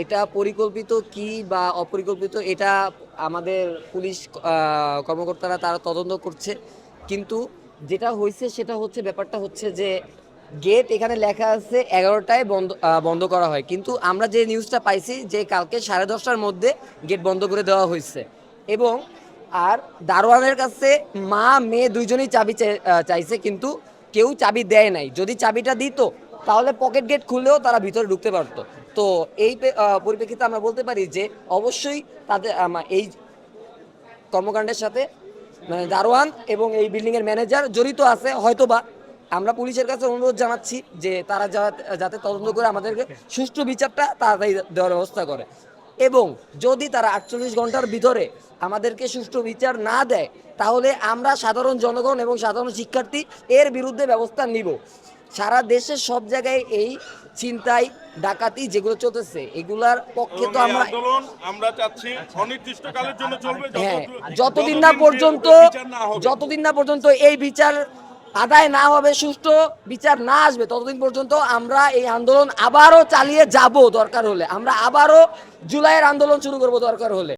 এটা পরিকল্পিত কি বা অপরিকল্পিত এটা আমাদের পুলিশ কর্মকর্তারা তারা তদন্ত করছে। কিন্তু যেটা হয়েছে সেটা হচ্ছে ব্যাপারটা হচ্ছে যে গেট এখানে লেখা আছে 11টায় বন্ধ করা হয়, কিন্তু আমরা যে নিউজটা পাইছি যে কালকে 10:30টার মধ্যে গেট বন্ধ করে দেওয়া হয়েছে। এবং আর দারোয়ানের কাছে মা মেয়ে দুইজনই চাবি চাইছে, কিন্তু কেউ চাবি দেয় নাই। যদি চাবিটা দিত তাহলে পকেট গেট খুললেও তারা ভিতরে ঢুকতে পারতো। তো এই পরিপ্রেক্ষিতে আমরা বলতে পারি যে অবশ্যই তাদের এই কর্মকাণ্ডের সাথে মানে দারোয়ান এবং এই বিল্ডিং এর ম্যানেজার জড়িত আছে হয়তোবা। আমরা পুলিশের কাছে অনুরোধ জানাচ্ছি যে তারা যাতে তদন্ত করে আমাদেরকে সুষ্ঠু বিচারটা তাড়াতাড়ি দেওয়ার ব্যবস্থা করে, এবং যদি তারা 48 ঘন্টার ভিতরে আমাদেরকে সুষ্ঠু বিচার না দেয় তাহলে আমরা সাধারণ জনগণ এবং সাধারণ শিক্ষার্থী এর বিরুদ্ধে ব্যবস্থা নিব। সারা দেশের সব জায়গায় এই ছিনতাই ডাকাতি যেগুলো চলতেছে এগুলার পক্ষে তো আমরা আন্দোলন আমরা চাচ্ছি অনির্দিষ্টকালের জন্য চলবে, হ্যাঁ, যতদিন না পর্যন্ত এই বিচার আদায় না হবে, সুষ্ঠু বিচার না আসবে, ততদিন পর্যন্ত আমরা এই আন্দোলন আবারও চালিয়ে যাব। দরকার হলে আমরা আবারও জুলাইয়ের আন্দোলন শুরু করব দরকার হলে।